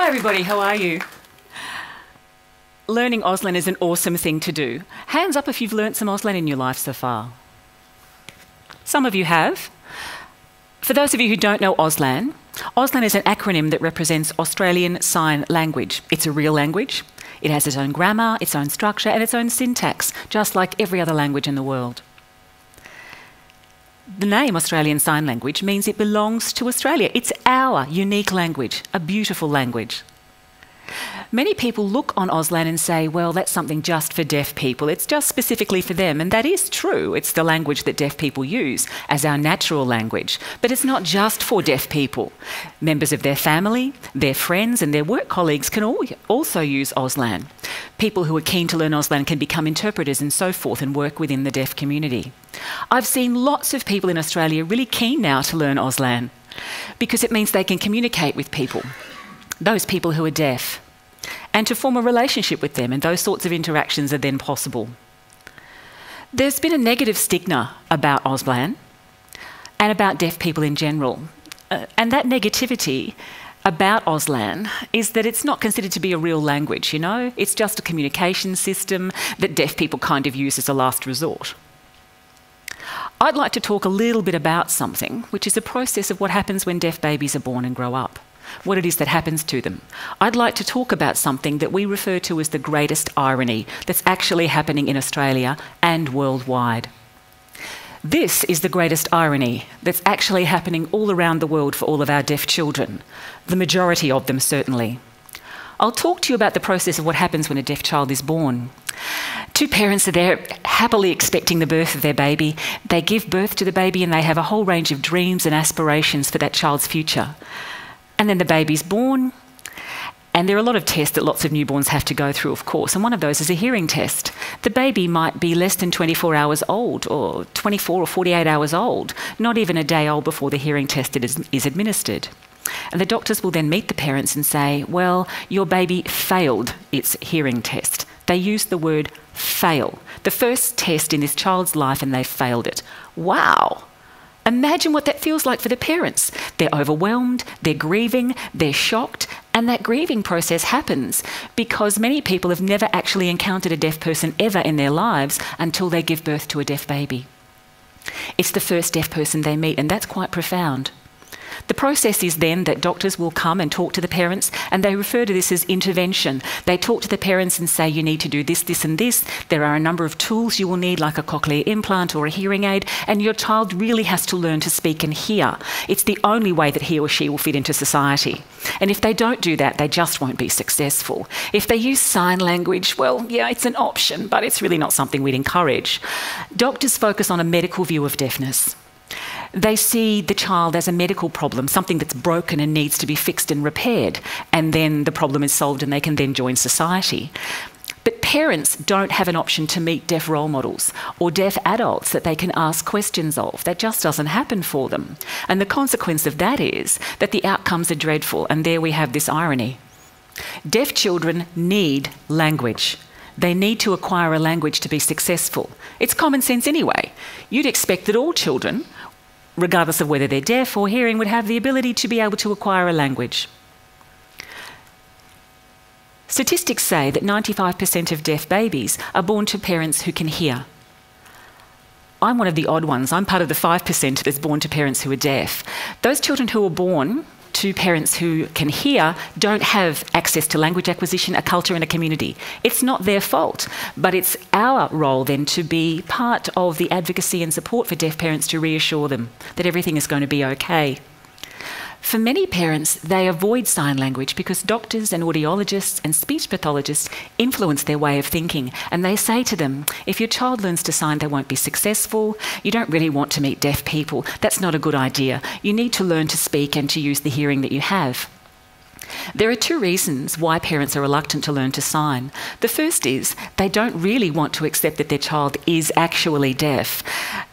Hi everybody, how are you? Learning Auslan is an awesome thing to do. Hands up if you've learnt some Auslan in your life so far. Some of you have. For those of you who don't know Auslan, Auslan is an acronym that represents Australian Sign Language. It's a real language. It has its own grammar, its own structure and its own syntax, just like every other language in the world. The name Australian Sign Language means it belongs to Australia. It's our unique language, a beautiful language. Many people look on Auslan and say, well, that's something just for deaf people. It's just specifically for them. And that is true. It's the language that deaf people use as our natural language. But it's not just for deaf people. Members of their family, their friends and their work colleagues can also use Auslan. People who are keen to learn Auslan can become interpreters and so forth and work within the deaf community. I've seen lots of people in Australia really keen now to learn Auslan because it means they can communicate with people, those people who are deaf, and to form a relationship with them, and those sorts of interactions are then possible. There's been a negative stigma about Auslan and about deaf people in general. And that negativity about Auslan is that it's not considered to be a real language, you know? It's just a communication system that deaf people kind of use as a last resort. I'd like to talk a little bit about something, which is a process of what happens when deaf babies are born and grow up, what it is that happens to them. I'd like to talk about something that we refer to as the greatest irony that's actually happening in Australia and worldwide. This is the greatest irony that's actually happening all around the world for all of our deaf children, the majority of them certainly. I'll talk to you about the process of what happens when a deaf child is born. Two parents are there happily expecting the birth of their baby. They give birth to the baby and they have a whole range of dreams and aspirations for that child's future. And then the baby's born, and there are a lot of tests that lots of newborns have to go through, of course, and one of those is a hearing test. The baby might be less than 24 hours old, or 24 or 48 hours old, not even a day old before the hearing test is administered. And the doctors will then meet the parents and say, well, your baby failed its hearing test. They use the word fail. The first test in this child's life and they failed it. Wow! Imagine what that feels like for the parents. They're overwhelmed, they're grieving, they're shocked, and that grieving process happens because many people have never actually encountered a deaf person ever in their lives until they give birth to a deaf baby. It's the first deaf person they meet, and that's quite profound. The process is then that doctors will come and talk to the parents, and they refer to this as intervention. They talk to the parents and say, you need to do this, this and this. There are a number of tools you will need, like a cochlear implant or a hearing aid, and your child really has to learn to speak and hear. It's the only way that he or she will fit into society. And if they don't do that, they just won't be successful. If they use sign language, well, yeah, it's an option, but it's really not something we'd encourage. Doctors focus on a medical view of deafness. They see the child as a medical problem, something that's broken and needs to be fixed and repaired, and then the problem is solved and they can then join society. But parents don't have an option to meet deaf role models or deaf adults that they can ask questions of. That just doesn't happen for them. And the consequence of that is that the outcomes are dreadful, and there we have this irony. Deaf children need language. They need to acquire a language to be successful. It's common sense anyway. You'd expect that all children, regardless of whether they're deaf or hearing, would have the ability to be able to acquire a language. Statistics say that 95% of deaf babies are born to parents who can hear. I'm one of the odd ones. I'm part of the 5% that's born to parents who are deaf. Those children who are born to parents who can hear don't have access to language acquisition, a culture and a community. It's not their fault, but it's our role then to be part of the advocacy and support for deaf parents to reassure them that everything is going to be okay. For many parents, they avoid sign language because doctors and audiologists and speech pathologists influence their way of thinking, and they say to them, if your child learns to sign, they won't be successful. You don't really want to meet deaf people. That's not a good idea. You need to learn to speak and to use the hearing that you have. There are two reasons why parents are reluctant to learn to sign. The first is they don't really want to accept that their child is actually deaf.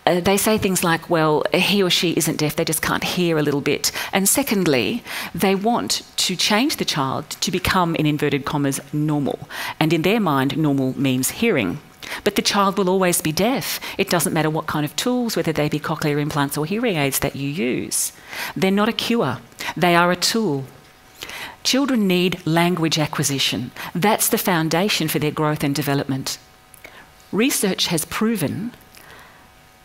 They say things like, well, he or she isn't deaf, they just can't hear a little bit. And secondly, they want to change the child to become, in inverted commas, normal. And in their mind, normal means hearing. But the child will always be deaf. It doesn't matter what kind of tools, whether they be cochlear implants or hearing aids that you use. They're not a cure. They are a tool. Children need language acquisition. That's the foundation for their growth and development. Research has proven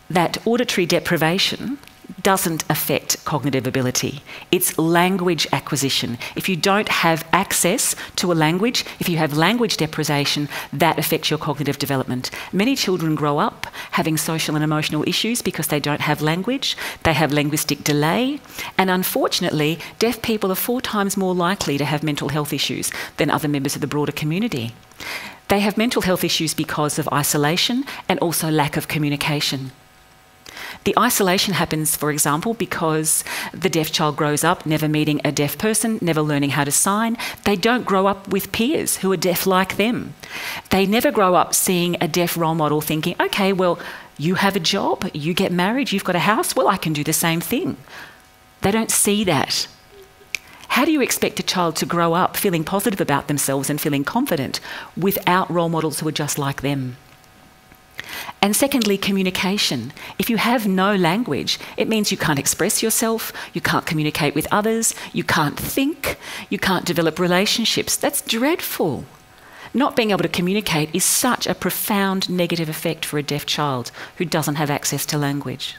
that auditory deprivation doesn't affect cognitive ability. It's language acquisition. If you don't have access to a language, if you have language deprivation, that affects your cognitive development. Many children grow up having social and emotional issues because they don't have language, they have linguistic delay, and unfortunately, deaf people are 4 times more likely to have mental health issues than other members of the broader community. They have mental health issues because of isolation and also lack of communication. The isolation happens, for example, because the deaf child grows up never meeting a deaf person, never learning how to sign. They don't grow up with peers who are deaf like them. They never grow up seeing a deaf role model thinking, okay, well, you have a job, you get married, you've got a house, well, I can do the same thing. They don't see that. How do you expect a child to grow up feeling positive about themselves and feeling confident without role models who are just like them? And secondly, communication. If you have no language, it means you can't express yourself, you can't communicate with others, you can't think, you can't develop relationships. That's dreadful. Not being able to communicate is such a profound negative effect for a deaf child who doesn't have access to language.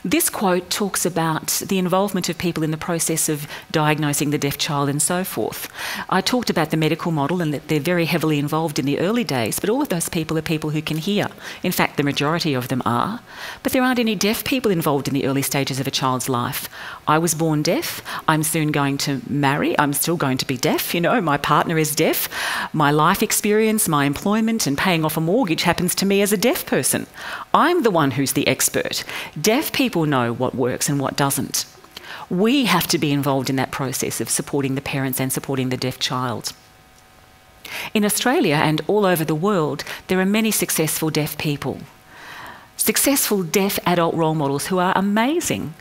This quote talks about the involvement of people in the process of diagnosing the deaf child and so forth. I talked about the medical model and that they're very heavily involved in the early days, but all of those people are people who can hear. In fact, the majority of them are. But there aren't any deaf people involved in the early stages of a child's life. I was born deaf. I'm soon going to marry. I'm still going to be deaf. You know, my partner is deaf. My life experience, my employment and paying off a mortgage happens to me as a deaf person. I'm the one who's the expert. Deaf people know what works and what doesn't. We have to be involved in that process of supporting the parents and supporting the deaf child. In Australia and all over the world, there are many successful deaf people. Successful deaf adult role models who are amazing.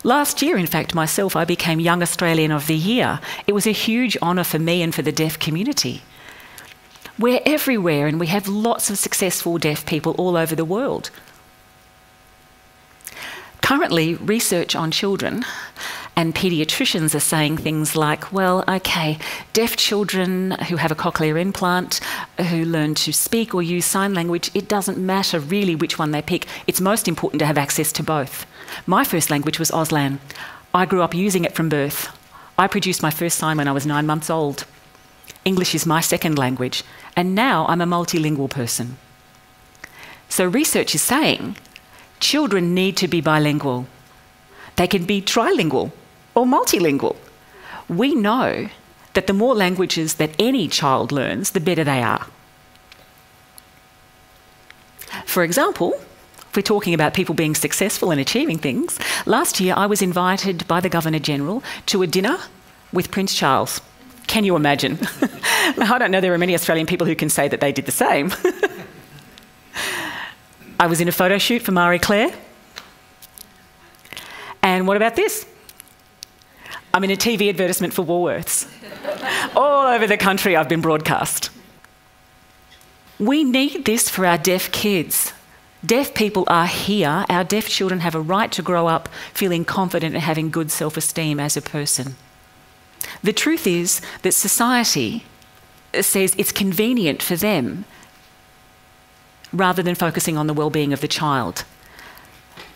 Last year, in fact, myself, I became Young Australian of the Year. It was a huge honour for me and for the deaf community. We're everywhere and we have lots of successful deaf people all over the world. Currently, research on children and paediatricians are saying things like, well, okay, deaf children who have a cochlear implant, who learn to speak or use sign language, it doesn't matter really which one they pick. It's most important to have access to both. My first language was Auslan. I grew up using it from birth. I produced my first sign when I was 9 months old. English is my second language, and now I'm a multilingual person. So research is saying children need to be bilingual. They can be trilingual or multilingual. We know that the more languages that any child learns, the better they are. For example, if we're talking about people being successful and achieving things, last year I was invited by the Governor-General to a dinner with Prince Charles. Can you imagine? I don't know there are many Australian people who can say that they did the same. I was in a photo shoot for Marie Claire. And what about this? I'm in a TV advertisement for Woolworths. All over the country I've been broadcast. We need this for our deaf kids. Deaf people are here. Our deaf children have a right to grow up feeling confident and having good self-esteem as a person. The truth is that society says it's convenient for them rather than focusing on the well-being of the child.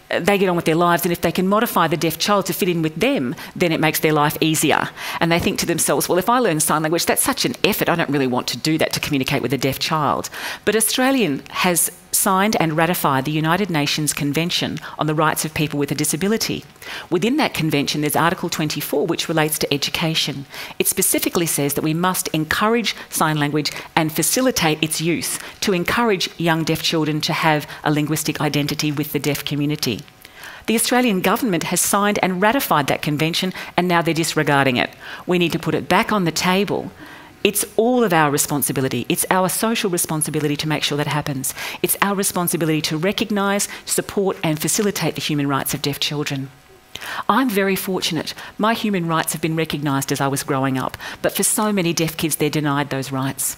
They get on with their lives, and if they can modify the deaf child to fit in with them, then it makes their life easier. And they think to themselves, well, if I learn sign language, that's such an effort, I don't really want to do that to communicate with a deaf child. But Australia has signed and ratified the United Nations Convention on the Rights of People with a Disability. Within that convention, there's Article 24, which relates to education. It specifically says that we must encourage sign language and facilitate its use to encourage young deaf children to have a linguistic identity with the deaf community. The Australian government has signed and ratified that convention, and now they're disregarding it. We need to put it back on the table. It's all of our responsibility. It's our social responsibility to make sure that happens. It's our responsibility to recognise, support and facilitate the human rights of deaf children. I'm very fortunate. My human rights have been recognised as I was growing up, but for so many deaf kids, they're denied those rights.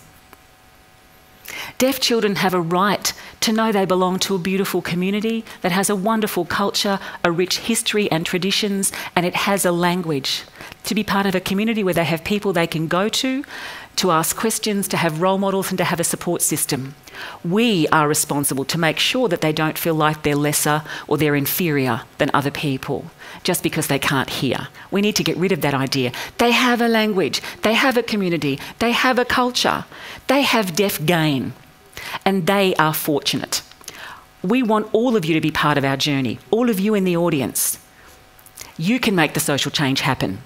Deaf children have a right to know they belong to a beautiful community that has a wonderful culture, a rich history and traditions, and it has a language. To be part of a community where they have people they can go to ask questions, to have role models and to have a support system. We are responsible to make sure that they don't feel like they're lesser or they're inferior than other people just because they can't hear. We need to get rid of that idea. They have a language, they have a community, they have a culture, they have deaf gain, and they are fortunate. We want all of you to be part of our journey, all of you in the audience. You can make the social change happen.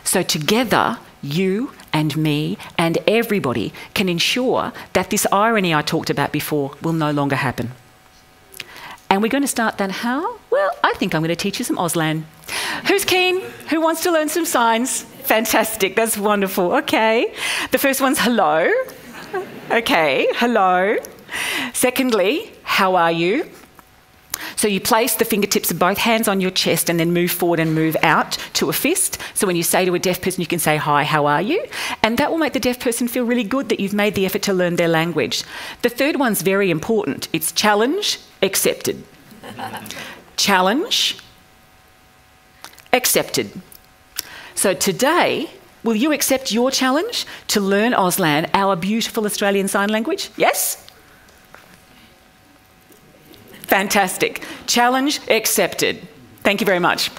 So together, you and me and everybody can ensure that this irony I talked about before will no longer happen. And we're going to start that how? Well, I think I'm going to teach you some Auslan. Who's keen? Who wants to learn some signs? Fantastic, that's wonderful. Okay, the first one's hello. Okay, hello. Secondly, how are you? So you place the fingertips of both hands on your chest and then move forward and move out to a fist. So when you say to a deaf person, you can say, hi, how are you? And that will make the deaf person feel really good that you've made the effort to learn their language. The third one's very important. It's challenge, accepted. Challenge, accepted. So today, will you accept your challenge to learn Auslan, our beautiful Australian Sign Language? Yes? Fantastic. Challenge accepted. Thank you very much.